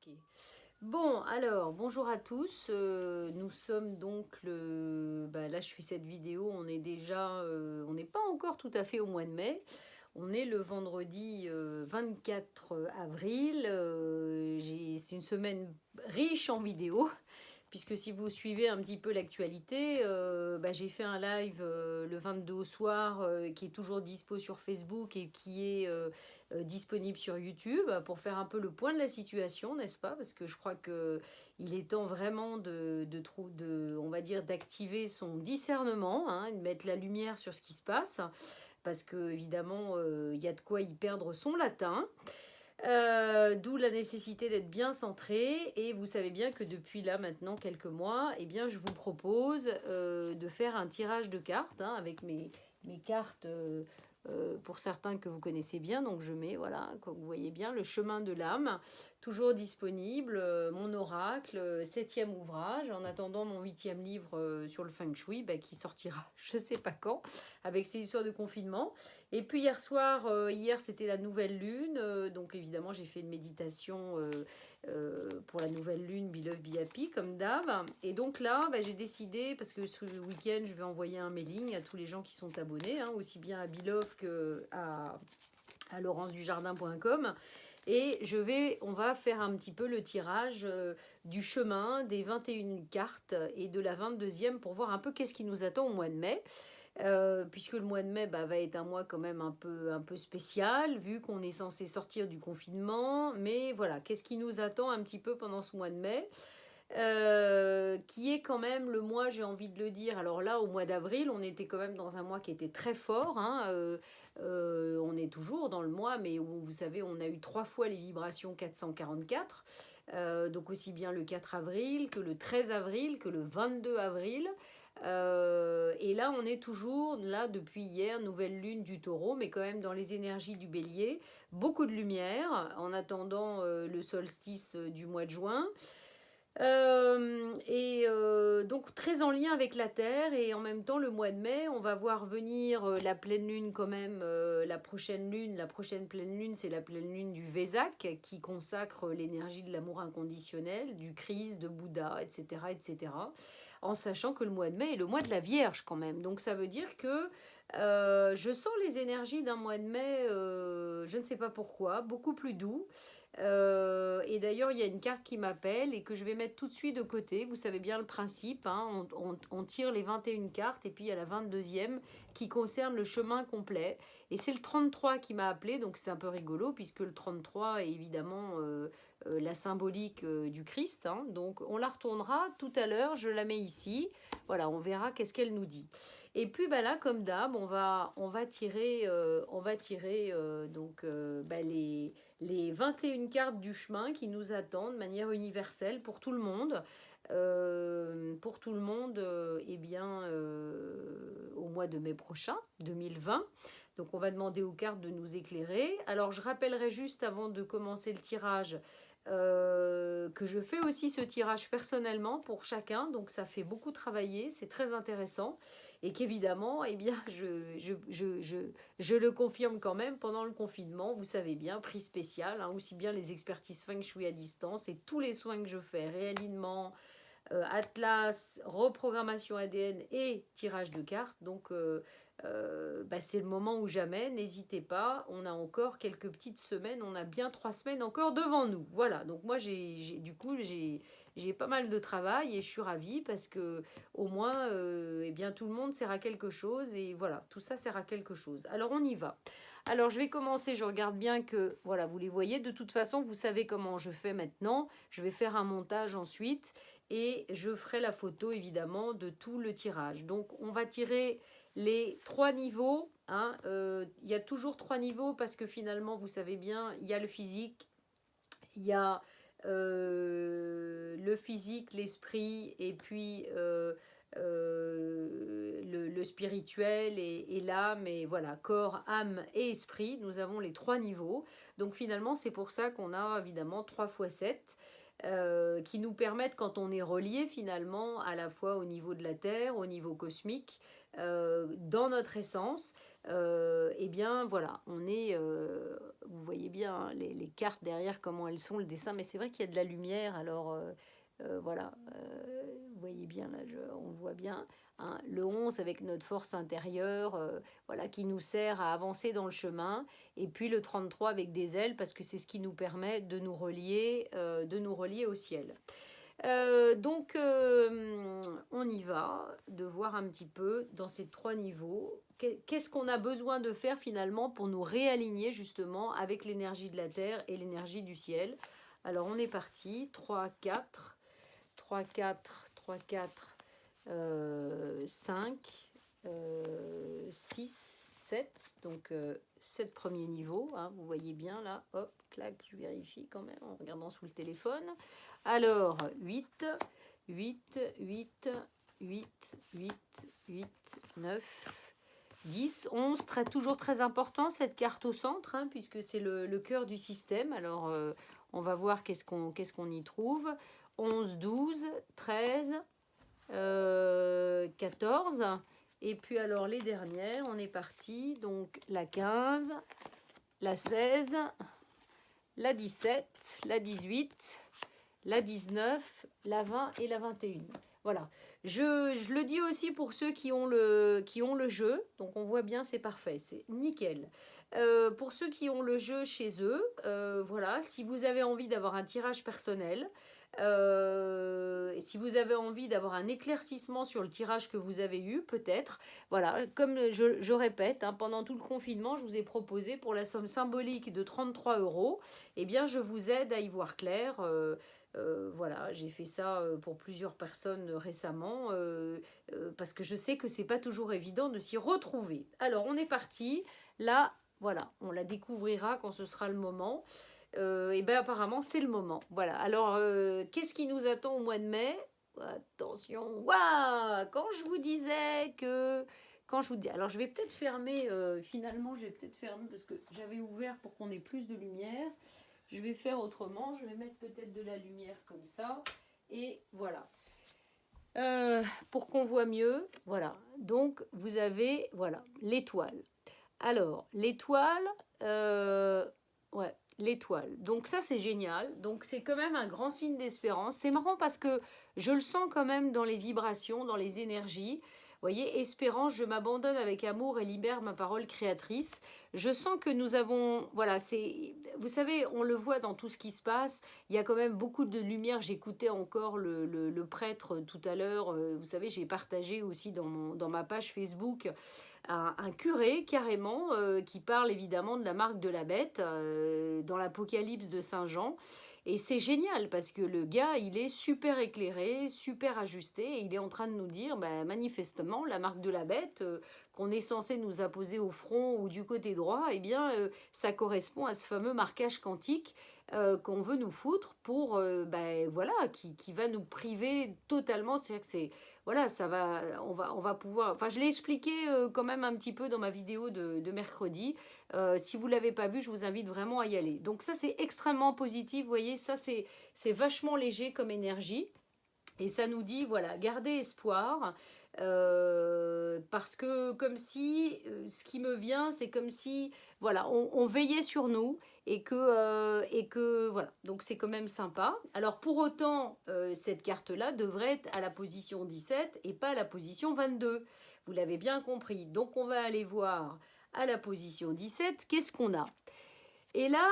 Ok. Bon, alors, bonjour à tous. Nous sommes donc là, je fais cette vidéo, on n'est pas encore tout à fait au mois de mai. On est le vendredi 24 avril. C'est une semaine riche en vidéos, puisque si vous suivez un petit peu l'actualité, j'ai fait un live le 22 au soir qui est toujours dispo sur Facebook et qui est disponible sur YouTube pour faire un peu le point de la situation, n'est-ce pas? Parce que je crois que il est temps vraiment on va dire, d'activer son discernement, hein, de mettre la lumière sur ce qui se passe, parce que évidemment, il y a de quoi y perdre son latin. D'où la nécessité d'être bien centré. Et vous savez bien que depuis là maintenant quelques mois, eh bien, je vous propose de faire un tirage de cartes, hein, avec mes cartes pour certains que vous connaissez bien. Donc je mets, voilà, comme vous voyez bien, le chemin de l'âme, toujours disponible, mon oracle, septième ouvrage, en attendant mon huitième livre sur le feng shui, qui sortira je sais pas quand, avec ces histoires de confinement. Et puis hier c'était la nouvelle lune, donc évidemment j'ai fait une méditation pour la nouvelle lune, Be Love Be Happy, comme d'hab. Et donc là, j'ai décidé, parce que ce week-end je vais envoyer un mailing à tous les gens qui sont abonnés, hein, aussi bien à Be Love que à laurence-dujardin.com. Et on va faire un petit peu le tirage du chemin des 21 cartes et de la 22e pour voir un peu qu'est-ce qui nous attend au mois de mai. Puisque le mois de mai va être un mois quand même un peu spécial, vu qu'on est censé sortir du confinement. Mais voilà, qu'est-ce qui nous attend un petit peu pendant ce mois de mai, qui est quand même le mois, j'ai envie de le dire. Alors là, au mois d'avril, on était quand même dans un mois qui était très fort, hein. On est toujours dans le mois, mais où, vous savez, on a eu 3 fois les vibrations 444. Donc aussi bien le 4 avril que le 13 avril que le 22 avril. Et là, on est toujours, là, depuis hier, nouvelle lune du taureau, mais quand même dans les énergies du bélier. Beaucoup de lumière en attendant le solstice du mois de juin. Donc très en lien avec la Terre, et en même temps le mois de mai on va voir venir la pleine lune quand même, la prochaine pleine lune, c'est la pleine lune du Vésac, qui consacre l'énergie de l'amour inconditionnel, du Christ, de Bouddha, etc., etc., en sachant que le mois de mai est le mois de la Vierge quand même. Donc ça veut dire que je sens les énergies d'un mois de mai, je ne sais pas pourquoi, beaucoup plus doux. Et d'ailleurs, il y a une carte qui m'appelle et que je vais mettre tout de suite de côté. Vous savez bien le principe, hein, on tire les 21 cartes et puis il y a la 22e qui concerne le chemin complet. Et c'est le 33 qui m'a appelé, donc c'est un peu rigolo puisque le 33 est évidemment la symbolique du Christ, hein. Donc on la retournera tout à l'heure, je la mets ici. Voilà, on verra qu'est-ce qu'elle nous dit. Et puis là, comme d'hab, on va tirer, les 21 cartes du chemin qui nous attendent de manière universelle pour tout le monde. Au mois de mai prochain, 2020. Donc on va demander aux cartes de nous éclairer. Alors je rappellerai juste avant de commencer le tirage que je fais aussi ce tirage personnellement pour chacun, donc ça fait beaucoup travailler, c'est très intéressant, et qu'évidemment, eh bien, je le confirme quand même, pendant le confinement, vous savez bien, prix spécial, hein, aussi bien les expertises feng shui à distance et tous les soins que je fais, réalignement, atlas, reprogrammation ADN et tirage de cartes. Donc c'est le moment ou jamais, n'hésitez pas, on a encore quelques petites semaines, on a bien 3 semaines encore devant nous. Voilà, donc moi j'ai pas mal de travail et je suis ravie parce que au moins eh bien, tout le monde sert à quelque chose, et voilà, tout ça sert à quelque chose. Alors on y va. Alors je vais commencer, je regarde bien que, voilà, vous les voyez, de toute façon vous savez comment je fais maintenant, je vais faire un montage ensuite et je ferai la photo évidemment de tout le tirage. Donc on va tirer les 3 niveaux, hein. Il y a toujours 3 niveaux parce que finalement vous savez bien, il y a le physique, il y a le physique, l'esprit, et puis le spirituel et l'âme, et voilà, corps, âme et esprit. Nous avons les 3 niveaux. Donc finalement, c'est pour ça qu'on a évidemment 3 fois 7. qui nous permettent, quand on est relié finalement, à la fois au niveau de la Terre, au niveau cosmique, dans notre essence, eh bien voilà, on est, vous voyez bien hein, les cartes derrière, comment elles sont, le dessin, mais c'est vrai qu'il y a de la lumière, alors voilà, vous voyez bien là, on voit bien. Hein, le 11 avec notre force intérieure, voilà, qui nous sert à avancer dans le chemin. Et puis le 33 avec des ailes, parce que c'est ce qui nous permet de nous relier au ciel. Donc, on y va, de voir un petit peu dans ces 3 niveaux, qu'est-ce qu'on a besoin de faire finalement pour nous réaligner justement avec l'énergie de la Terre et l'énergie du ciel. Alors, on est parti, 3, 4, 3, 4, 3, 4, 5, 6, 7, donc 7 premiers niveaux, hein, vous voyez bien là, hop, clac, je vérifie quand même en regardant sous le téléphone. Alors, 8, 8, 8, 8, 8, 8, 9, 10, 11, toujours très important cette carte au centre, hein, puisque c'est le cœur du système. Alors, on va voir qu'est-ce qu'on y trouve. 11, 12, 13, 14. Et puis alors les dernières, on est parti. Donc la 15, la 16, la 17, la 18, la 19, la 20 et la 21. Voilà. Je le dis aussi pour ceux qui ont le jeu. Donc on voit bien, c'est parfait, c'est nickel. Pour ceux qui ont le jeu chez eux, voilà, si vous avez envie d'avoir un tirage personnel, si vous avez envie d'avoir un éclaircissement sur le tirage que vous avez eu, peut-être, voilà, comme je répète, hein, pendant tout le confinement, je vous ai proposé pour la somme symbolique de 33 €, eh bien, je vous aide à y voir clair. Voilà, j'ai fait ça pour plusieurs personnes récemment, parce que je sais que c'est pas toujours évident de s'y retrouver. Alors, on est parti. Là, voilà, on la découvrira quand ce sera le moment. Et bien apparemment c'est le moment. Voilà. Alors qu'est-ce qui nous attend au mois de mai? Attention, waouh! Quand je vous dis, alors je vais peut-être fermer. Finalement, je vais peut-être fermer parce que j'avais ouvert pour qu'on ait plus de lumière. Je vais faire autrement. Je vais mettre peut-être de la lumière comme ça. Et voilà. Pour qu'on voit mieux. Voilà. Donc vous avez voilà l'étoile. Alors l'étoile. Ouais. L'étoile. Donc ça, c'est génial. Donc c'est quand même un grand signe d'espérance. C'est marrant parce que je le sens quand même dans les vibrations, dans les énergies. Vous voyez, espérance, je m'abandonne avec amour et libère ma parole créatrice. Je sens que nous avons, voilà, c'est, vous savez, on le voit dans tout ce qui se passe. Il y a quand même beaucoup de lumière. J'écoutais encore le prêtre tout à l'heure. Vous savez, j'ai partagé aussi dans ma page Facebook un curé carrément qui parle évidemment de la marque de la bête dans l'Apocalypse de Saint Jean. Et c'est génial parce que le gars, il est super éclairé, super ajusté et il est en train de nous dire, bah, manifestement, la marque de la bête qu'on est censé nous apposer au front ou du côté droit, eh bien, ça correspond à ce fameux marquage quantique qu'on veut nous foutre pour, ben voilà, qui va nous priver totalement. C'est-à-dire que c'est, voilà, ça va, on va pouvoir. Enfin, je l'ai expliqué quand même un petit peu dans ma vidéo de mercredi. Si vous l'avez pas vu, je vous invite vraiment à y aller. Donc ça, c'est extrêmement positif. Vous voyez, ça c'est vachement léger comme énergie. Et ça nous dit, voilà, gardez espoir, parce que comme si, ce qui me vient, c'est comme si, voilà, on veillait sur nous et que voilà, donc c'est quand même sympa. Alors pour autant, cette carte-là devrait être à la position 17 et pas à la position 22. Vous l'avez bien compris. Donc on va aller voir à la position 17, qu'est-ce qu'on a? Et là,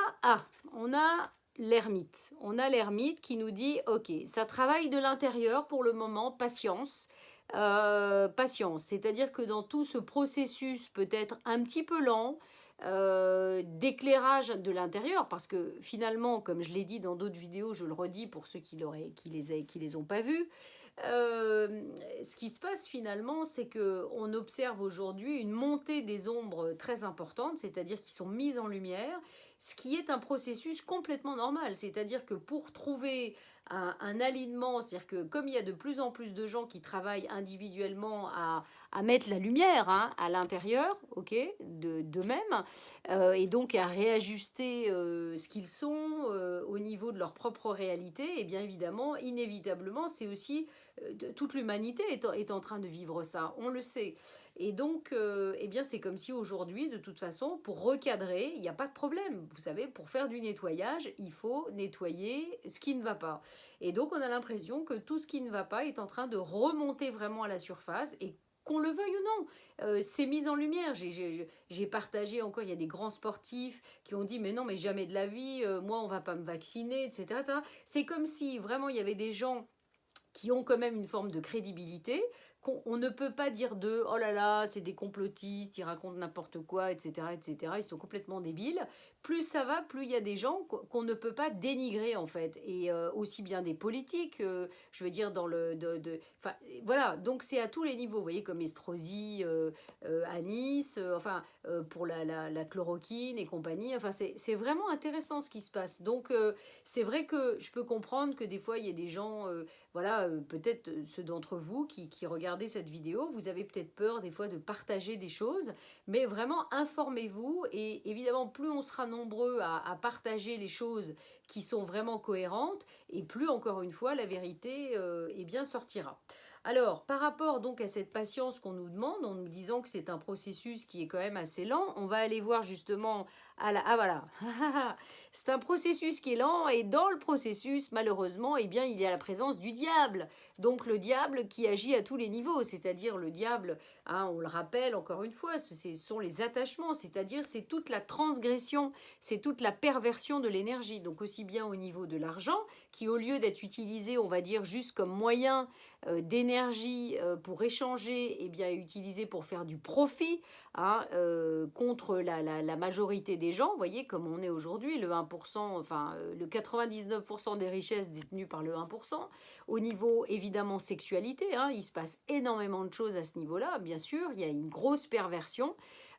on a l'ermite. On a l'ermite qui nous dit, ok, ça travaille de l'intérieur pour le moment, patience. Patience, c'est-à-dire que dans tout ce processus peut-être un petit peu lent, d'éclairage de l'intérieur, parce que finalement, comme je l'ai dit dans d'autres vidéos, je le redis pour ceux qui les ont pas vus, ce qui se passe finalement, c'est que on observe aujourd'hui une montée des ombres très importante, c'est-à-dire qui sont mises en lumière, ce qui est un processus complètement normal. C'est-à-dire que pour trouver un alignement, c'est-à-dire que comme il y a de plus en plus de gens qui travaillent individuellement à mettre la lumière hein, à l'intérieur, ok, d'eux-mêmes, et donc à réajuster ce qu'ils sont au niveau de leur propre réalité, et bien évidemment, inévitablement, c'est aussi toute l'humanité est en train de vivre ça, on le sait. Et donc, eh bien, c'est comme si aujourd'hui, de toute façon, pour recadrer, il n'y a pas de problème. Vous savez, pour faire du nettoyage, il faut nettoyer ce qui ne va pas. Et donc, on a l'impression que tout ce qui ne va pas est en train de remonter vraiment à la surface et qu'on le veuille ou non, c'est mis en lumière. J'ai partagé encore, il y a des grands sportifs qui ont dit, mais non, mais jamais de la vie, moi, on va pas me vacciner, etc. etc. C'est comme si vraiment il y avait des gens qui ont quand même une forme de crédibilité, qu'on ne peut pas dire d'eux, oh là là, c'est des complotistes, ils racontent n'importe quoi, etc., etc., ils sont complètement débiles. Plus ça va, plus il y a des gens qu'on ne peut pas dénigrer, en fait. Et aussi bien des politiques, je veux dire, dans le... enfin, voilà, donc c'est à tous les niveaux, vous voyez, comme Estrosi à Nice, enfin, pour la chloroquine et compagnie, enfin, c'est vraiment intéressant ce qui se passe. Donc, c'est vrai que je peux comprendre que des fois, il y a des gens... voilà, peut-être ceux d'entre vous qui regardez cette vidéo, vous avez peut-être peur des fois de partager des choses, mais vraiment informez-vous et évidemment plus on sera nombreux à partager les choses qui sont vraiment cohérentes et plus encore une fois la vérité eh bien sortira. Alors, par rapport donc à cette patience qu'on nous demande, en nous disant que c'est un processus qui est quand même assez lent, on va aller voir justement à la... Ah voilà, c'est un processus qui est lent et dans le processus, malheureusement, eh bien, il y a la présence du diable. Donc le diable qui agit à tous les niveaux, c'est-à-dire le diable, hein, on le rappelle encore une fois, ce sont les attachements, c'est-à-dire c'est toute la transgression, c'est toute la perversion de l'énergie. Donc aussi bien au niveau de l'argent, qui au lieu d'être utilisé, on va dire, juste comme moyen d'énergie pour échanger, eh bien, est utilisé pour faire du profit hein, contre la majorité des gens. Vous voyez, comme on est aujourd'hui, le 1%, enfin, le 99% des richesses détenues par le 1%. Au niveau, évidemment, sexualité, hein, il se passe énormément de choses à ce niveau-là. Bien sûr, il y a une grosse perversion.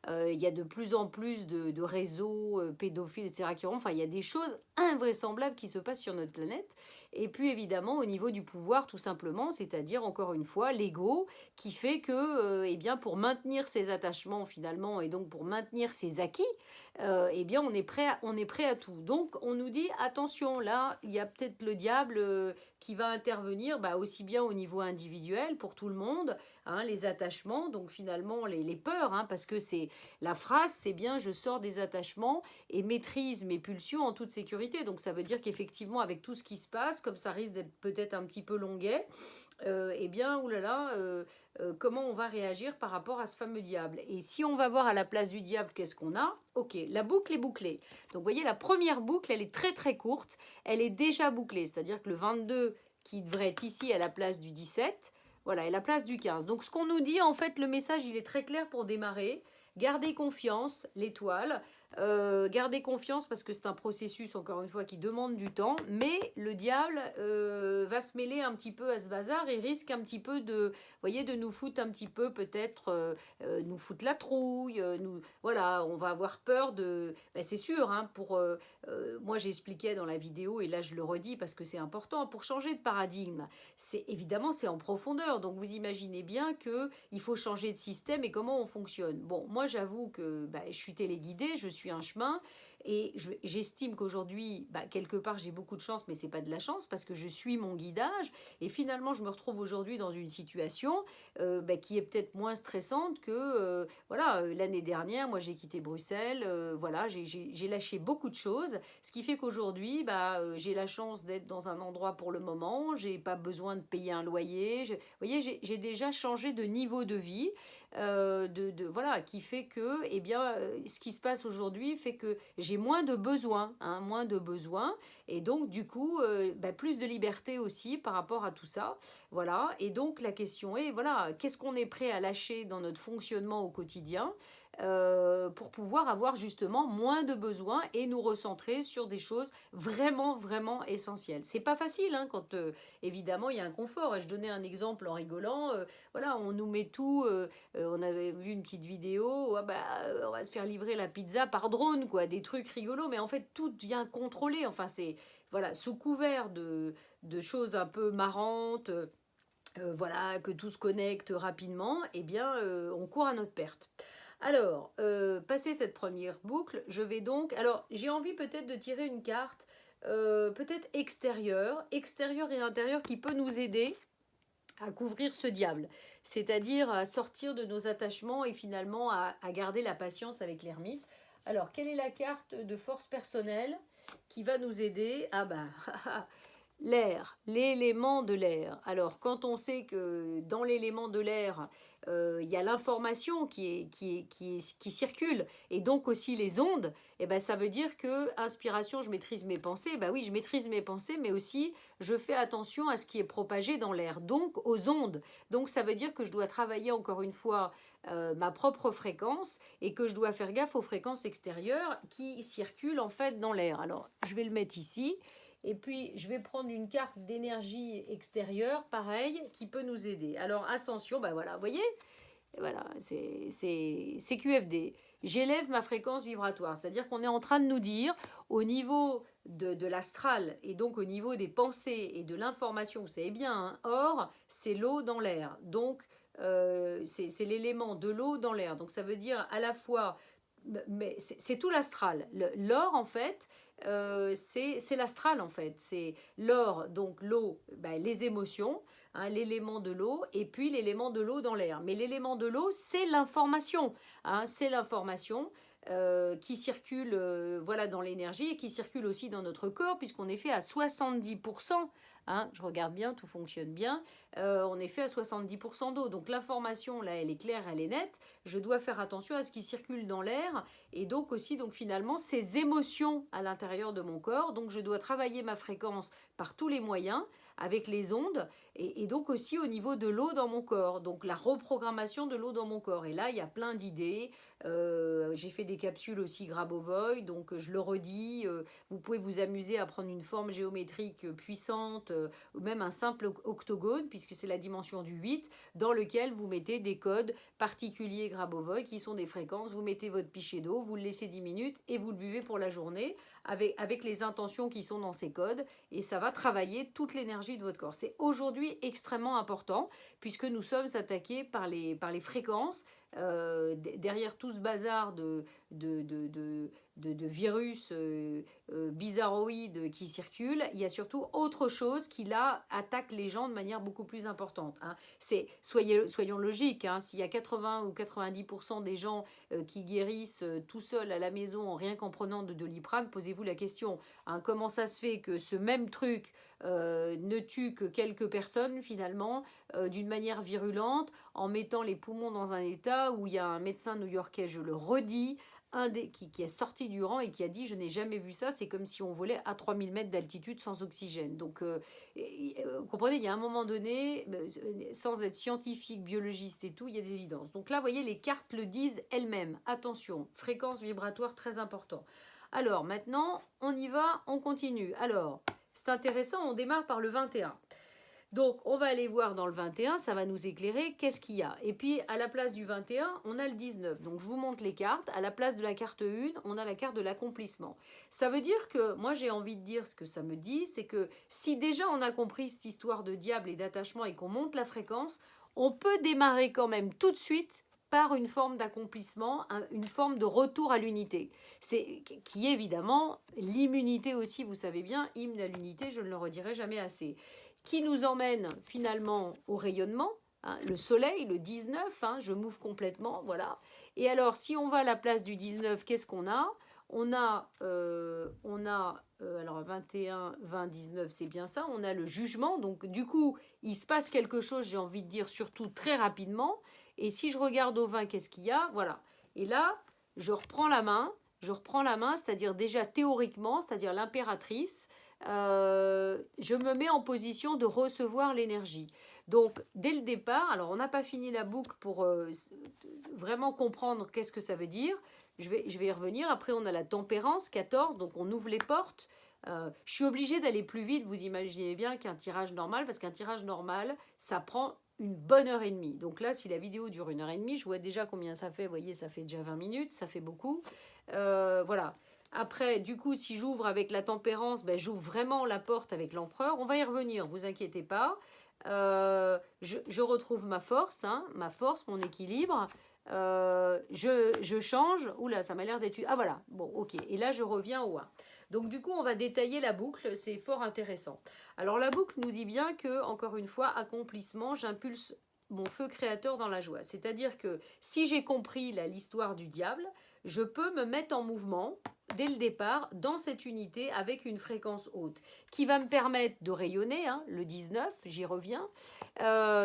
Il y a de plus en plus de réseaux pédophiles, etc. qui enfin, il y a des choses invraisemblables qui se passent sur notre planète. Et puis évidemment au niveau du pouvoir tout simplement, c'est-à-dire encore une fois l'ego qui fait que eh bien pour maintenir ses attachements finalement et donc pour maintenir ses acquis, eh bien on est prêt à tout. Donc on nous dit attention là, il y a peut-être le diable qui va intervenir bah, aussi bien au niveau individuel pour tout le monde, hein, les attachements, donc finalement les peurs, hein, parce que c'est la phrase, c'est bien je sors des attachements et maîtrise mes pulsions en toute sécurité. Donc ça veut dire qu'effectivement avec tout ce qui se passe, comme ça risque d'être peut-être un petit peu longuet, eh bien, oulala, comment on va réagir par rapport à ce fameux diable. Et si on va voir à la place du diable, qu'est-ce qu'on a? Ok, la boucle est bouclée. Donc, vous voyez, la première boucle, elle est très très courte. Elle est déjà bouclée, c'est-à-dire que le 22 qui devrait être ici à la place du 17, voilà, est la place du 15. Donc, ce qu'on nous dit, en fait, le message, il est très clair pour démarrer. Gardez confiance, l'étoile. Gardez confiance parce que c'est un processus, encore une fois, qui demande du temps. Mais le diable va se mêler un petit peu à ce bazar et risque un petit peu de, voyez, de nous foutre un petit peu, peut-être, nous foutre la trouille. Nous, voilà, on va avoir peur de... Ben, c'est sûr, hein, moi j'expliquais dans la vidéo, et là je le redis parce que c'est important, pour changer de paradigme, c'est évidemment c'est en profondeur. Donc vous imaginez bien qu'il faut changer de système et comment on fonctionne. Bon, moi j'avoue que ben, je suis téléguidée, je suis un chemin et j'estime qu'aujourd'hui, bah, quelque part, j'ai beaucoup de chance, mais c'est pas de la chance parce que je suis mon guidage et finalement, je me retrouve aujourd'hui dans une situation bah, qui est peut-être moins stressante que voilà l'année dernière. Moi, j'ai quitté Bruxelles, voilà, j'ai lâché beaucoup de choses, ce qui fait qu'aujourd'hui, bah, j'ai la chance d'être dans un endroit pour le moment. J'ai pas besoin de payer un loyer. Vous voyez, j'ai déjà changé de niveau de vie voilà, qui fait que, eh bien, ce qui se passe aujourd'hui fait que j'ai moins de besoins, hein, moins de besoins, et donc du coup, bah, plus de liberté aussi par rapport à tout ça, voilà. Et donc la question est, voilà, qu'est-ce qu'on est prêt à lâcher dans notre fonctionnement au quotidien pour pouvoir avoir justement moins de besoins et nous recentrer sur des choses vraiment, vraiment essentielles. C'est pas facile hein, quand évidemment il y a un confort. Et je donnais un exemple en rigolant. Voilà, on nous met tout. On avait vu une petite vidéo. Ah bah, on va se faire livrer la pizza par drone, quoi. Des trucs rigolos, mais en fait tout devient contrôlé. Enfin, voilà, sous couvert de choses un peu marrantes, voilà, que tout se connecte rapidement, eh bien, on court à notre perte. Alors, passé cette première boucle, je vais donc... Alors, j'ai envie peut-être de tirer une carte, peut-être extérieure et intérieure, qui peut nous aider à couvrir ce diable, c'est-à-dire à sortir de nos attachements et finalement à garder la patience avec l'ermite. Alors, quelle est la carte de force personnelle qui va nous aider? Ah bah, l'air, l'élément de l'air. Alors, quand on sait que dans l'élément de l'air, il y a l'information qui circule, et donc aussi les ondes, et ben, ça veut dire que, inspiration, je maîtrise mes pensées. Ben oui, je maîtrise mes pensées, mais aussi, je fais attention à ce qui est propagé dans l'air, donc aux ondes. Donc, ça veut dire que je dois travailler, encore une fois, ma propre fréquence, et que je dois faire gaffe aux fréquences extérieures qui circulent, en fait, dans l'air. Alors, je vais le mettre ici. Et puis, je vais prendre une carte d'énergie extérieure, pareil, qui peut nous aider. Alors, ascension, ben voilà, vous voyez, voilà, c'est QFD. J'élève ma fréquence vibratoire. C'est-à-dire qu'on est en train de nous dire, au niveau de l'astral, et donc au niveau des pensées et de l'information, vous savez bien, hein, or, c'est l'eau dans l'air. Donc, c'est l'élément de l'eau dans l'air. Donc, ça veut dire à la fois... Mais c'est tout l'astral. L'or, en fait, c'est l'astral en fait. C'est l'or, donc l'eau, ben, les émotions, hein, l'élément de l'eau, et puis l'élément de l'eau dans l'air. Mais l'élément de l'eau, c'est l'information. Hein, c'est l'information qui circule voilà, dans l'énergie et qui circule aussi dans notre corps, puisqu'on est fait à 70%. Hein, je regarde bien, tout fonctionne bien. On est fait à 70% d'eau. Donc l'information, là, elle est claire, elle est nette. Je dois faire attention à ce qui circule dans l'air et donc aussi, donc finalement, ces émotions à l'intérieur de mon corps. Donc je dois travailler ma fréquence par tous les moyens avec les ondes et donc aussi au niveau de l'eau dans mon corps. Donc la reprogrammation de l'eau dans mon corps. Et là, il y a plein d'idées. J'ai fait des capsules aussi Grabovoi, donc je le redis. Vous pouvez vous amuser à prendre une forme géométrique puissante ou même un simple octogone, puisque c'est la dimension du 8, dans lequel vous mettez des codes particuliers Grabovoi qui sont des fréquences. Vous mettez votre pichet d'eau, vous le laissez 10 minutes et vous le buvez pour la journée avec les intentions qui sont dans ces codes et ça va travailler toute l'énergie de votre corps. C'est aujourd'hui extrêmement important puisque nous sommes attaqués par les fréquences. Derrière tout ce bazar de virus bizarroïdes qui circulent, il y a surtout autre chose qui là attaque les gens de manière beaucoup plus importante. Hein. Soyons logiques, hein, s'il y a 80 ou 90% des gens qui guérissent tout seuls à la maison rien qu'en prenant de Doliprane, posez-vous la question, hein, comment ça se fait que ce même truc ne tue que quelques personnes finalement d'une manière virulente en mettant les poumons dans un état où il y a un médecin new-yorkais, je le redis, qui est sorti du rang et qui a dit je n'ai jamais vu ça, c'est comme si on volait à 3000 mètres d'altitude sans oxygène. Donc vous comprenez, il y a un moment donné, sans être scientifique, biologiste et tout, il y a des évidences. Donc là, vous voyez, les cartes le disent elles-mêmes. Attention, fréquence vibratoire très important. Alors maintenant, on y va, on continue. Alors, c'est intéressant, on démarre par le 21. Donc, on va aller voir dans le 21, ça va nous éclairer qu'est-ce qu'il y a. Et puis, à la place du 21, on a le 19. Donc, je vous montre les cartes. À la place de la carte 1, on a la carte de l'accomplissement. Ça veut dire que, moi, j'ai envie de dire ce que ça me dit, c'est que si déjà on a compris cette histoire de diable et d'attachement et qu'on monte la fréquence, on peut démarrer quand même tout de suite par une forme d'accomplissement, une forme de retour à l'unité. Qui est évidemment l'immunité aussi, vous savez bien, hymne à l'unité, je ne le redirai jamais assez, qui nous emmène finalement au rayonnement, hein, le soleil, le 19, hein, je m'ouvre complètement, voilà. Et alors, si on va à la place du 19, qu'est-ce qu'on a? On a alors 21, 20, 19, c'est bien ça, on a le jugement, donc du coup, il se passe quelque chose, j'ai envie de dire, surtout très rapidement, et si je regarde au 20, qu'est-ce qu'il y a? Voilà. Et là, je reprends la main, c'est-à-dire déjà théoriquement, c'est-à-dire l'impératrice, je me mets en position de recevoir l'énergie. Donc, dès le départ, alors on n'a pas fini la boucle pour vraiment comprendre qu'est-ce que ça veut dire. Je vais y revenir. Après, on a la tempérance, 14, donc on ouvre les portes. Je suis obligée d'aller plus vite, vous imaginez bien, qu'un tirage normal, parce qu'un tirage normal, ça prend une bonne heure et demie. Donc là, si la vidéo dure 1 heure et demie, je vois déjà combien ça fait. Vous voyez, ça fait déjà 20 minutes, ça fait beaucoup. Voilà. Après, du coup, si j'ouvre avec la tempérance, ben, j'ouvre vraiment la porte avec l'empereur. On va y revenir, vous inquiétez pas. Je retrouve ma force, hein, mon équilibre. Je change. Oula, ça m'a l'air d'être... Ah voilà, bon, ok. Et là, je reviens au 1. Donc du coup, on va détailler la boucle, c'est fort intéressant. Alors la boucle nous dit bien que, encore une fois, accomplissement, j'impulse mon feu créateur dans la joie. C'est-à-dire que si j'ai compris l'histoire du diable, je peux me mettre en mouvement dès le départ dans cette unité avec une fréquence haute qui va me permettre de rayonner, hein, le 19, j'y reviens,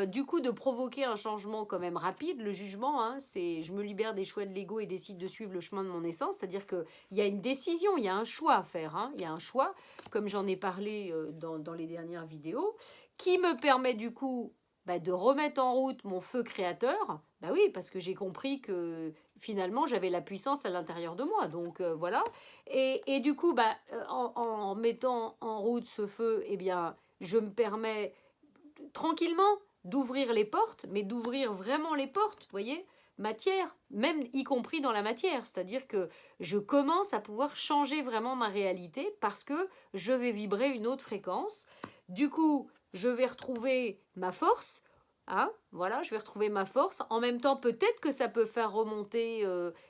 du coup de provoquer un changement quand même rapide. Le jugement, hein, c'est je me libère des choix de l'ego et décide de suivre le chemin de mon essence, c'est-à-dire qu'il y a une décision, il y a un choix à faire, hein, il y a un choix, comme j'en ai parlé dans les dernières vidéos, qui me permet du coup de remettre en route mon feu créateur. Bah oui, parce que j'ai compris que finalement j'avais la puissance à l'intérieur de moi. Donc voilà. Et du coup, en mettant en route ce feu, eh bien, je me permets tranquillement d'ouvrir les portes, mais d'ouvrir vraiment les portes, vous voyez, matière, même y compris dans la matière. C'est-à-dire que je commence à pouvoir changer vraiment ma réalité parce que je vais vibrer une autre fréquence. Du coup, je vais retrouver ma force. Hein, voilà, je vais retrouver ma force. En même temps, peut-être que ça peut faire remonter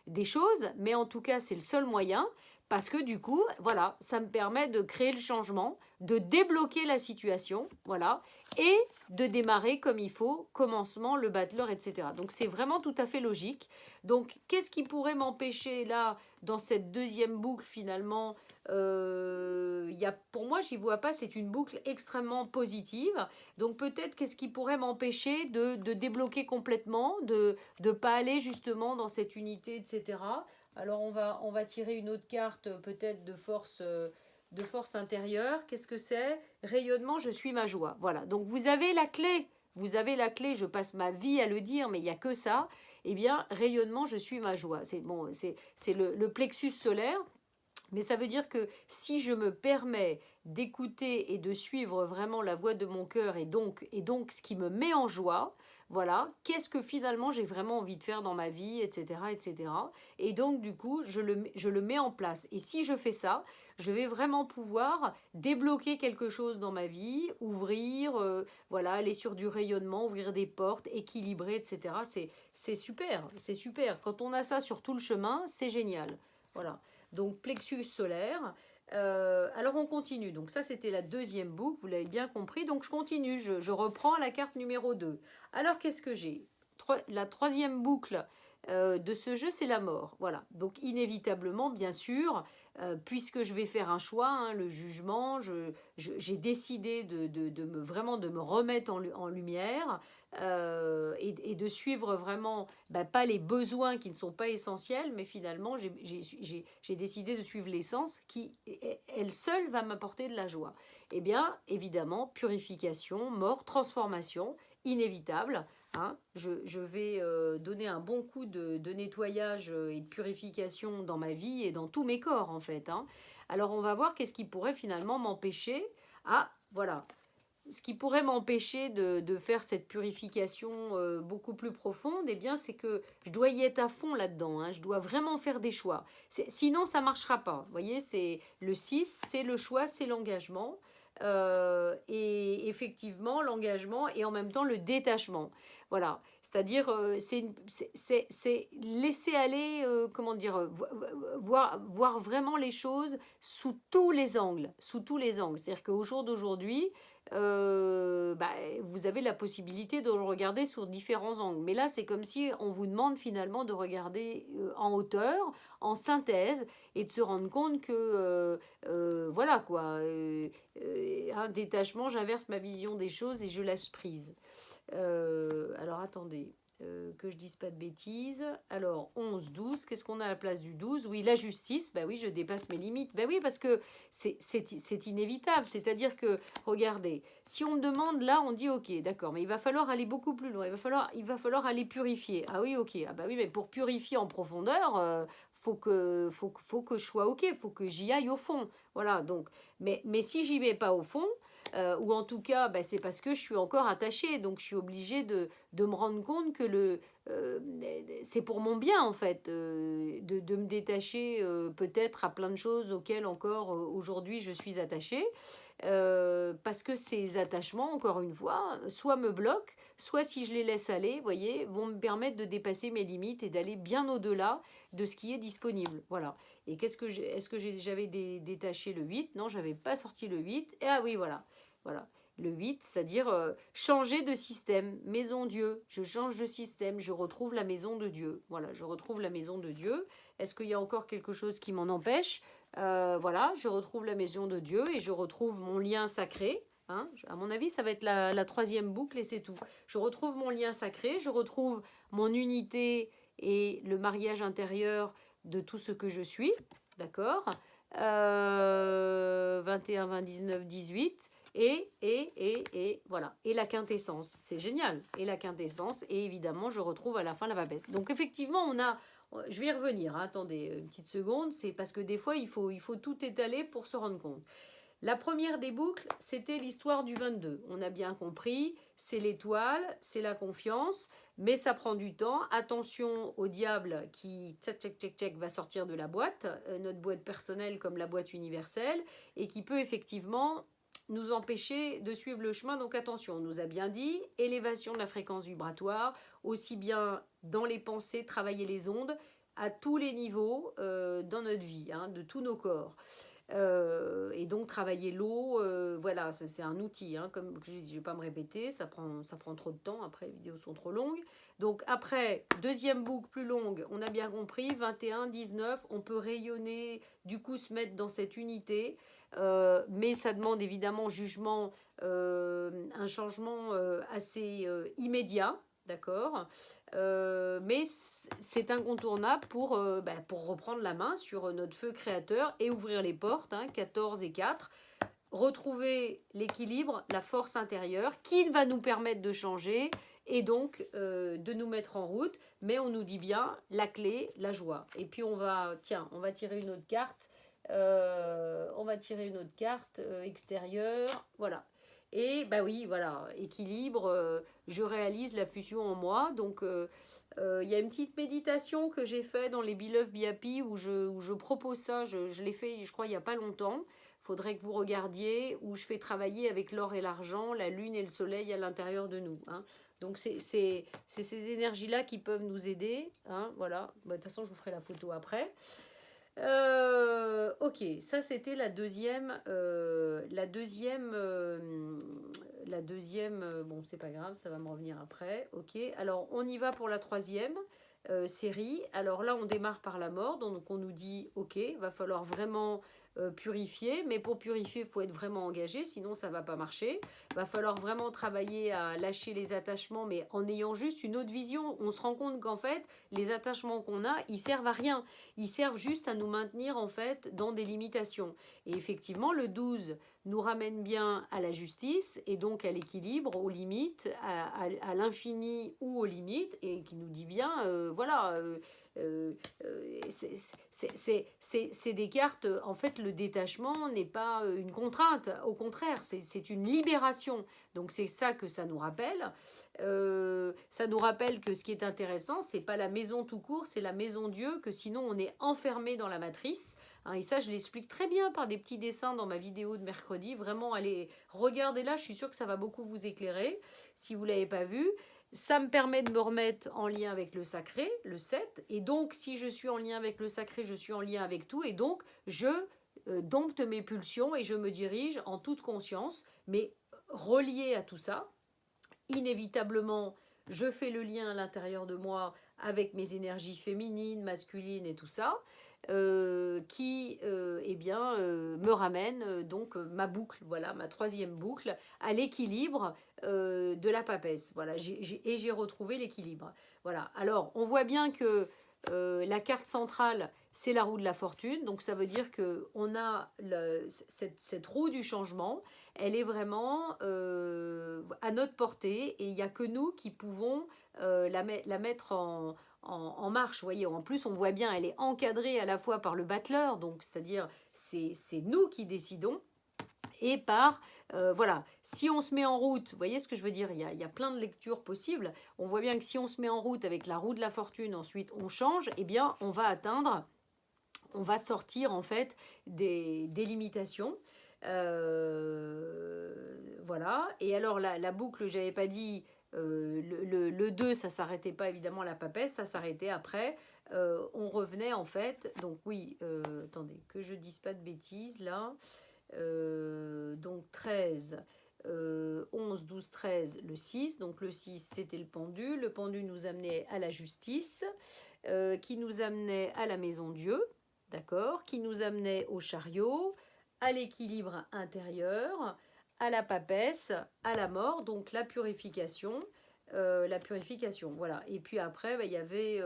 des choses, mais en tout cas, c'est le seul moyen parce que du coup, voilà, ça me permet de créer le changement, de débloquer la situation, voilà, et de démarrer comme il faut, commencement, le battleur, etc. Donc c'est vraiment tout à fait logique. Donc qu'est-ce qui pourrait m'empêcher là, dans cette deuxième boucle finalement pour moi, j'y vois pas, c'est une boucle extrêmement positive. Donc peut-être qu'est-ce qui pourrait m'empêcher de débloquer complètement, de ne pas aller justement dans cette unité, etc. Alors on va tirer une autre carte peut-être de force intérieure. Qu'est-ce que c'est? Rayonnement, je suis ma joie. Voilà, donc vous avez la clé. Vous avez la clé, je passe ma vie à le dire, mais il n'y a que ça. Eh bien, rayonnement, je suis ma joie. C'est bon, c'est le plexus solaire. Mais ça veut dire que si je me permets d'écouter et de suivre vraiment la voix de mon cœur et donc ce qui me met en joie, voilà, qu'est-ce que finalement j'ai vraiment envie de faire dans ma vie, etc., etc. Et donc du coup, je le mets en place. Et si je fais ça, je vais vraiment pouvoir débloquer quelque chose dans ma vie, ouvrir, voilà, aller sur du rayonnement, ouvrir des portes, équilibrer, etc. C'est super, c'est super. Quand on a ça sur tout le chemin, c'est génial. Voilà. Donc plexus solaire. Alors on continue. Donc ça c'était la deuxième boucle, vous l'avez bien compris. Donc je continue, je reprends la carte numéro 2. Alors qu'est-ce que j'ai? La troisième boucle de ce jeu, c'est la mort. Voilà. Donc inévitablement, bien sûr, puisque je vais faire un choix, hein, le jugement, j'ai décidé vraiment de me remettre en lumière et de suivre vraiment, pas les besoins qui ne sont pas essentiels, mais finalement, j'ai décidé de suivre l'essence qui, elle seule, va m'apporter de la joie. Eh bien, évidemment, purification, mort, transformation, inévitable. Hein, je vais donner un bon coup de nettoyage et de purification dans ma vie et dans tous mes corps en fait. Hein. Alors on va voir qu'est-ce qui pourrait finalement m'empêcher. Ah voilà, ce qui pourrait m'empêcher de faire cette purification beaucoup plus profonde, eh bien c'est que je dois y être à fond là-dedans. Hein, je dois vraiment faire des choix. Sinon ça ne marchera pas. Vous voyez, c'est le 6, c'est le choix, c'est l'engagement. Et effectivement l'engagement et en même temps le détachement. Voilà, c'est-à-dire c'est laisser aller, comment dire, voir vraiment les choses sous tous les angles, sous tous les angles. C'est-à-dire qu'au jour d'aujourd'hui, vous avez la possibilité de le regarder sur différents angles. Mais là, c'est comme si on vous demande finalement de regarder en hauteur, en synthèse, et de se rendre compte que, voilà quoi, un détachement, j'inverse ma vision des choses et je lâche prise. Alors attendez, que je dise pas de bêtises. Alors 11, 12, qu'est-ce qu'on a à la place du 12? Oui, la justice, oui, je dépasse mes limites. Oui, parce que c'est inévitable. C'est-à-dire que, regardez, si on me demande là, on dit ok, d'accord, mais il va falloir aller beaucoup plus loin. Il va falloir aller purifier. Ah oui, ok. Ah oui, mais pour purifier en profondeur, faut que je sois ok, faut que j'y aille au fond. Voilà, donc, mais si j'y vais pas au fond, ou en tout cas, bah, c'est parce que je suis encore attachée, donc je suis obligée de me rendre compte que c'est pour mon bien en fait, de me détacher peut-être à plein de choses auxquelles encore aujourd'hui je suis attachée, parce que ces attachements, encore une fois, soit me bloquent, soit si je les laisse aller, vous voyez, vont me permettre de dépasser mes limites et d'aller bien au-delà de ce qui est disponible. Voilà. Et est-ce que j'avais détaché le 8? Non, j'avais pas sorti le 8. Et ah oui, voilà. Voilà. Le 8, c'est-à-dire changer de système, maison Dieu, je change de système, je retrouve la maison de Dieu. Voilà, je retrouve la maison de Dieu. Est-ce qu'il y a encore quelque chose qui m'en empêche? Voilà, je retrouve la maison de Dieu et je retrouve mon lien sacré. Hein. À mon avis, ça va être la troisième boucle et c'est tout. Je retrouve mon lien sacré, je retrouve mon unité et le mariage intérieur de tout ce que je suis. D'accord, 21, 20, 19, 18. Et voilà. Et la quintessence, c'est génial. Et la quintessence, et évidemment, je retrouve à la fin la papesse. Donc effectivement, je vais y revenir, hein, attendez une petite seconde, c'est parce que des fois, il faut tout étaler pour se rendre compte. La première des boucles, c'était l'histoire du 22. On a bien compris, c'est l'étoile, c'est la confiance, mais ça prend du temps. Attention au diable qui, tchac, va sortir de la boîte, notre boîte personnelle comme la boîte universelle, et qui peut effectivement nous empêcher de suivre le chemin. Donc attention, on nous a bien dit, élévation de la fréquence vibratoire, aussi bien dans les pensées, travailler les ondes, à tous les niveaux dans notre vie, hein, de tous nos corps. Et donc travailler l'eau, voilà, ça, c'est un outil, hein, comme je dis, je ne vais pas me répéter, ça prend trop de temps, après les vidéos sont trop longues. Donc après, deuxième boucle plus longue, on a bien compris, 21, 19, on peut rayonner, du coup se mettre dans cette unité, mais ça demande évidemment jugement, un changement assez immédiat, d'accord, mais c'est incontournable pour reprendre la main sur notre feu créateur et ouvrir les portes, hein, 14 et 4, retrouver l'équilibre, la force intérieure qui va nous permettre de changer et donc de nous mettre en route. Mais on nous dit bien la clé, la joie. Et puis on va tirer une autre carte. Extérieure. Voilà. Et bah oui, voilà, équilibre, je réalise la fusion en moi. Donc, il y a une petite méditation que j'ai fait dans les Be Love Be Happy où je propose ça. Je l'ai fait, je crois, il n'y a pas longtemps. Il faudrait que vous regardiez où je fais travailler avec l'or et l'argent, la lune et le soleil à l'intérieur de nous. Hein. Donc, c'est ces énergies-là qui peuvent nous aider. Hein, voilà. Bah, de toute façon, je vous ferai la photo après. Ok, ça c'était bon c'est pas grave, ça va me revenir après. Ok, alors on y va pour la troisième série. Alors là on démarre par la mort, donc on nous dit ok, va falloir vraiment purifier, mais pour purifier il faut être vraiment engagé, sinon ça va pas marcher. Va falloir vraiment travailler à lâcher les attachements, mais en ayant juste une autre vision. On se rend compte qu'en fait les attachements qu'on a, ils servent à rien. Ils servent juste à nous maintenir en fait dans des limitations. Et effectivement, le 12 nous ramène bien à la justice et donc à l'équilibre, aux limites, à l'infini ou aux limites, et qui nous dit bien, voilà, c'est des cartes, en fait, le détachement n'est pas une contrainte, au contraire, c'est une libération. Donc c'est ça que ça nous rappelle. Ça nous rappelle que ce qui est intéressant, c'est pas la maison tout court, c'est la maison Dieu, que sinon on est enfermé dans la matrice. Hein, et ça, je l'explique très bien par des petits dessins dans ma vidéo de mercredi. Vraiment, allez, regardez là, je suis sûre que ça va beaucoup vous éclairer si vous ne l'avez pas vu. Ça me permet de me remettre en lien avec le sacré, le 7. Et donc, si je suis en lien avec le sacré, je suis en lien avec tout. Et donc, je dompte mes pulsions et je me dirige en toute conscience, mais relié à tout ça. Inévitablement, je fais le lien à l'intérieur de moi avec mes énergies féminines, masculines et tout ça, qui me ramène donc ma boucle, voilà, ma troisième boucle, à l'équilibre de la papesse. Voilà, j'ai retrouvé l'équilibre. Voilà, alors on voit bien que la carte centrale, c'est la roue de la fortune, donc ça veut dire qu'on a cette roue du changement, elle est vraiment à notre portée et il n'y a que nous qui pouvons la mettre en marche. Vous voyez, en plus on voit bien, elle est encadrée à la fois par le battleur, donc c'est-à-dire c'est nous qui décidons, et par Voilà, si on se met en route, vous voyez ce que je veux dire, il y a plein de lectures possibles. On voit bien que si on se met en route avec la roue de la fortune, ensuite on change, eh bien on va atteindre, on va sortir en fait des limitations. Voilà. Et alors la boucle, j'avais pas dit, le 2, ça s'arrêtait pas évidemment à la papesse, ça s'arrêtait après. On revenait en fait, donc oui, attendez, que je dise pas de bêtises là. Donc 13, 11, 12, 13, le 6. Donc le 6, c'était le pendu. Le pendu nous amenait à la justice, qui nous amenait à la maison Dieu, d'accord, qui nous amenait au chariot, à l'équilibre intérieur, à la papesse, à la mort, donc la purification. Voilà. Et puis après, bah, il y avait...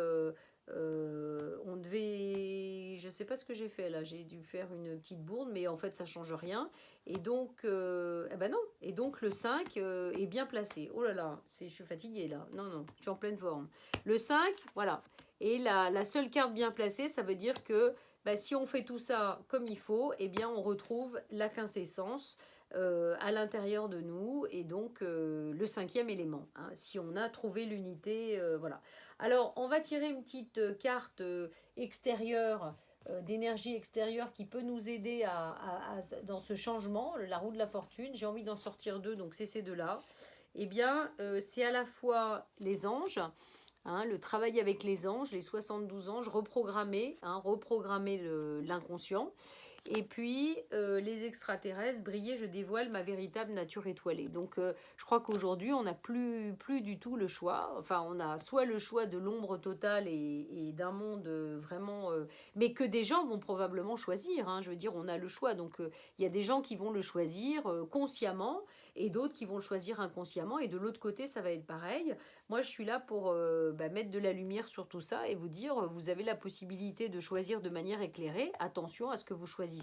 on devait... Je sais pas ce que j'ai fait là, j'ai dû faire une petite bourde, mais en fait ça change rien. Et donc, eh ben non, et donc le 5 est bien placé. Oh là là, je suis fatiguée là. Non, non, je suis en pleine forme. Le 5, voilà. Et la seule carte bien placée, ça veut dire que bah, si on fait tout ça comme il faut, eh bien on retrouve la quintessence à l'intérieur de nous, et donc le 5e élément, hein, si on a trouvé l'unité, voilà. Alors on va tirer une petite carte extérieure, d'énergie extérieure, qui peut nous aider dans ce changement, la roue de la fortune. J'ai envie d'en sortir deux, donc c'est ces deux-là. Eh bien, c'est à la fois les anges, hein, le travail avec les anges, les 72 anges, reprogrammer, hein, reprogrammer l'inconscient. Et puis, les extraterrestres, briller, je dévoile ma véritable nature étoilée. Donc, je crois qu'aujourd'hui, on n'a plus du tout le choix. Enfin, on a soit le choix de l'ombre totale et d'un monde vraiment... mais que des gens vont probablement choisir, hein. Je veux dire, on a le choix. Donc, il y a des gens qui vont le choisir consciemment, et d'autres qui vont le choisir inconsciemment. Et de l'autre côté, ça va être pareil. Moi, je suis là pour mettre de la lumière sur tout ça et vous dire, vous avez la possibilité de choisir de manière éclairée. Attention à ce que vous choisissez.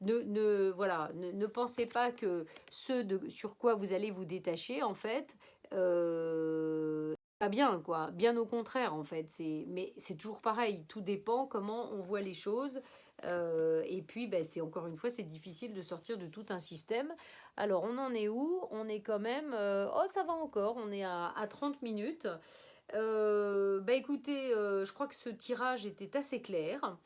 Voilà, ne pensez pas que sur quoi vous allez vous détacher, en fait, pas bien, quoi. Bien au contraire, en fait. Mais c'est toujours pareil. Tout dépend comment on voit les choses. Et puis, ben, c'est encore une fois, c'est difficile de sortir de tout un système. Alors, on en est où? On est quand même... oh, ça va encore. On est à 30 minutes. Bah écoutez, je crois que ce tirage était assez clair.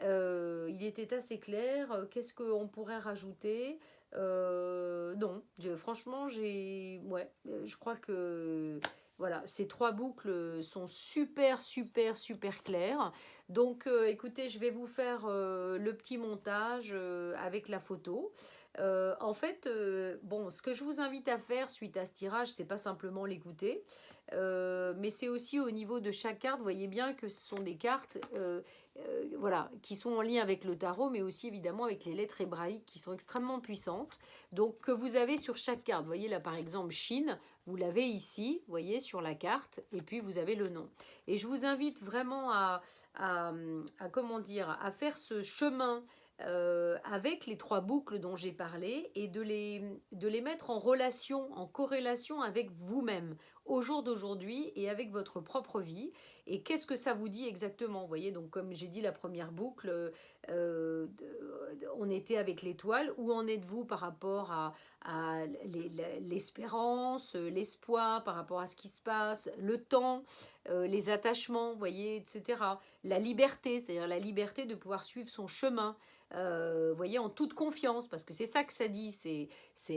Il était assez clair. Qu'est-ce qu'on pourrait rajouter? Non, franchement, ouais, je crois que voilà, ces trois boucles sont super, super, super claires. Donc, écoutez, je vais vous faire le petit montage avec la photo. En fait, bon, ce que je vous invite à faire suite à ce tirage, c'est pas simplement l'écouter, mais c'est aussi au niveau de chaque carte. Vous voyez bien que ce sont des cartes voilà, qui sont en lien avec le tarot, mais aussi évidemment avec les lettres hébraïques qui sont extrêmement puissantes. Donc, que vous avez sur chaque carte. Vous voyez là, par exemple, Chine, vous l'avez ici, vous voyez, sur la carte, et puis vous avez le nom. Et je vous invite vraiment comment dire, à faire ce chemin avec les trois boucles dont j'ai parlé, et de les mettre en relation, en corrélation avec vous-même au jour d'aujourd'hui et avec votre propre vie. Et qu'est-ce que ça vous dit exactement? Vous voyez, donc comme j'ai dit, la première boucle, on était avec l'étoile. Où en êtes-vous par rapport à l'espérance, l'espoir, par rapport à ce qui se passe, le temps, les attachements, vous voyez, etc. La liberté, c'est-à-dire la liberté de pouvoir suivre son chemin. Vous voyez, en toute confiance, parce que c'est ça que ça dit,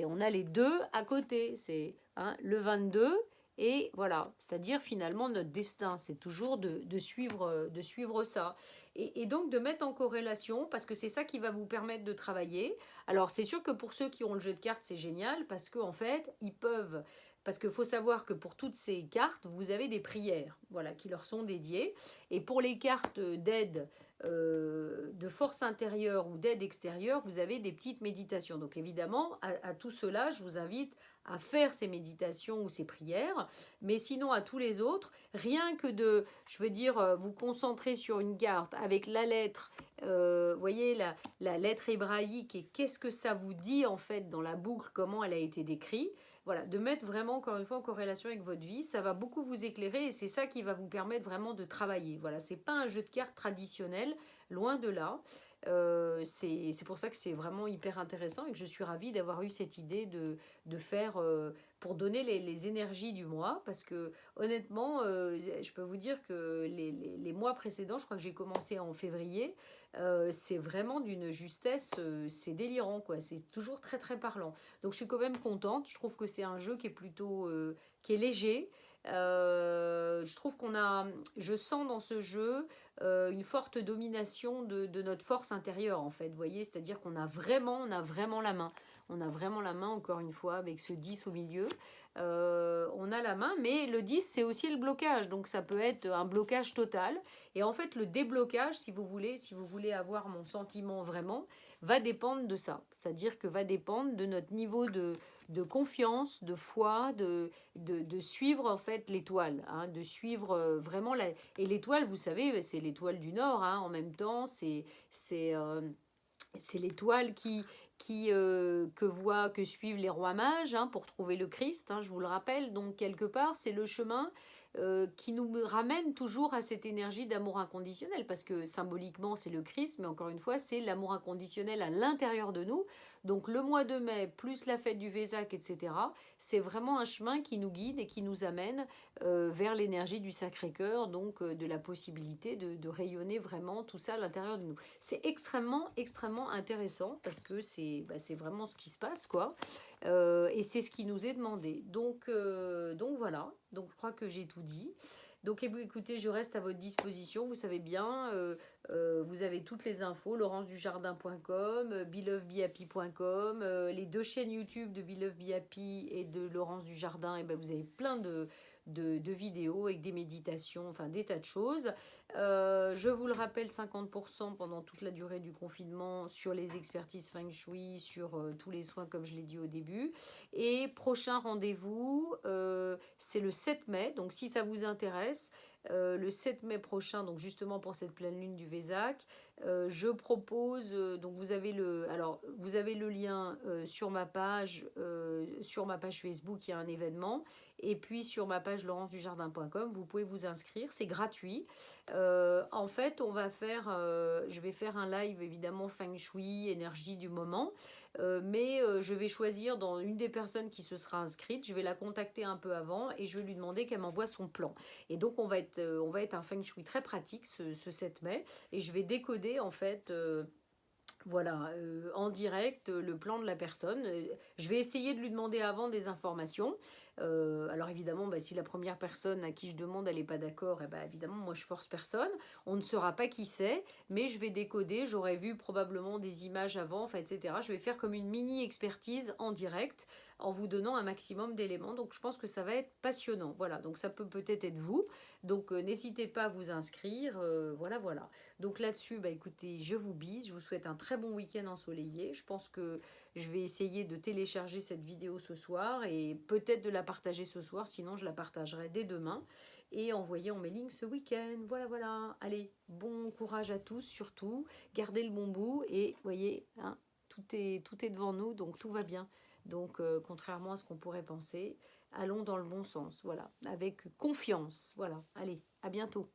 on a les deux à côté, c'est hein, le 22, et voilà, c'est-à-dire finalement notre destin, c'est toujours de suivre ça. Et donc de mettre en corrélation, parce que c'est ça qui va vous permettre de travailler. Alors c'est sûr que pour ceux qui ont le jeu de cartes, c'est génial, parce qu'en fait, ils peuvent... Parce qu'il faut savoir que pour toutes ces cartes, vous avez des prières, voilà, qui leur sont dédiées. Et pour les cartes d'aide, de force intérieure ou d'aide extérieure, vous avez des petites méditations. Donc évidemment, à tout cela, je vous invite à faire ces méditations ou ces prières. Mais sinon, à tous les autres, rien que je veux dire, vous concentrer sur une carte avec la lettre, voyez, la lettre hébraïque, et qu'est-ce que ça vous dit en fait dans la boucle, comment elle a été décrite. Voilà, de mettre vraiment, encore une fois, en corrélation avec votre vie, ça va beaucoup vous éclairer, et c'est ça qui va vous permettre vraiment de travailler. Voilà, c'est pas un jeu de cartes traditionnel, loin de là. C'est pour ça que c'est vraiment hyper intéressant et que je suis ravie d'avoir eu cette idée de faire pour donner les énergies du mois. Parce que honnêtement, je peux vous dire que les mois précédents, je crois que j'ai commencé en février, c'est vraiment d'une justesse, c'est délirant quoi. C'est toujours très très parlant. Donc je suis quand même contente. Je trouve que c'est un jeu qui est plutôt qui est léger. Je trouve je sens dans ce jeu une forte domination de notre force intérieure en fait, vous voyez, c'est-à-dire on a vraiment la main. On a vraiment la main, encore une fois, avec ce 10 au milieu. On a la main, mais le 10, c'est aussi le blocage. Donc ça peut être un blocage total. Et en fait, le déblocage, si vous voulez avoir mon sentiment vraiment, va dépendre de ça. C'est-à-dire que va dépendre de notre niveau de confiance, de foi, de suivre en fait l'étoile, hein, de suivre vraiment la... Et l'étoile, vous savez, c'est l'étoile du Nord, hein, en même temps, c'est l'étoile que suivent les rois mages hein, pour trouver le Christ, hein, je vous le rappelle. Donc quelque part, c'est le chemin qui nous ramène toujours à cette énergie d'amour inconditionnel, parce que symboliquement c'est le Christ, mais encore une fois c'est l'amour inconditionnel à l'intérieur de nous. Donc le mois de mai, plus la fête du Vésac, etc., c'est vraiment un chemin qui nous guide et qui nous amène vers l'énergie du Sacré-Cœur, donc de la possibilité de rayonner vraiment tout ça à l'intérieur de nous. C'est extrêmement, extrêmement intéressant, parce que c'est vraiment ce qui se passe, quoi. Et c'est ce qui nous est demandé. Donc voilà, donc je crois que j'ai tout dit. Donc écoutez, je reste à votre disposition, vous savez bien, vous avez toutes les infos, laurencedujardin.com, belovebehappy.com, les deux chaînes YouTube de Beloved Be Happy et de Laurence Dujardin, et ben vous avez plein de vidéos avec des méditations, enfin des tas de choses. Je vous le rappelle, 50% pendant toute la durée du confinement sur les expertises Feng Shui, sur tous les soins comme je l'ai dit au début. Et prochain rendez-vous, c'est le 7 mai, donc si ça vous intéresse, le 7 mai prochain, donc justement pour cette pleine lune du Vésac, je propose, donc vous avez le lien sur ma page Facebook, il y a un événement, et puis sur ma page laurencedujardin.com, vous pouvez vous inscrire, c'est gratuit. En fait, je vais faire un live évidemment Feng Shui, énergie du moment, mais je vais choisir dans une des personnes qui se sera inscrite, je vais la contacter un peu avant et je vais lui demander qu'elle m'envoie son plan. Et donc on va être un Feng Shui très pratique ce 7 mai, et je vais décoder en fait voilà, en direct, le plan de la personne. Je vais essayer de lui demander avant des informations. Alors évidemment, bah, si la première personne à qui je demande, elle n'est pas d'accord, et bah, évidemment, moi, je force personne. On ne saura pas qui c'est, mais je vais décoder. J'aurais vu probablement des images avant, enfin, etc. Je vais faire comme une mini-expertise en direct, en vous donnant un maximum d'éléments. Donc, je pense que ça va être passionnant. Voilà, donc ça peut peut-être être vous. Donc, n'hésitez pas à vous inscrire. Voilà, voilà. Donc là-dessus, bah, écoutez, je vous bise, je vous souhaite un très bon week-end ensoleillé. Je pense que je vais essayer de télécharger cette vidéo ce soir et peut-être de la partager ce soir, sinon je la partagerai dès demain et envoyer en mailing ce week-end. Voilà, voilà. Allez, bon courage à tous surtout, gardez le bon bout et voyez, hein, tout est devant nous, donc tout va bien. Donc, contrairement à ce qu'on pourrait penser, allons dans le bon sens, voilà, avec confiance. Voilà, allez, à bientôt.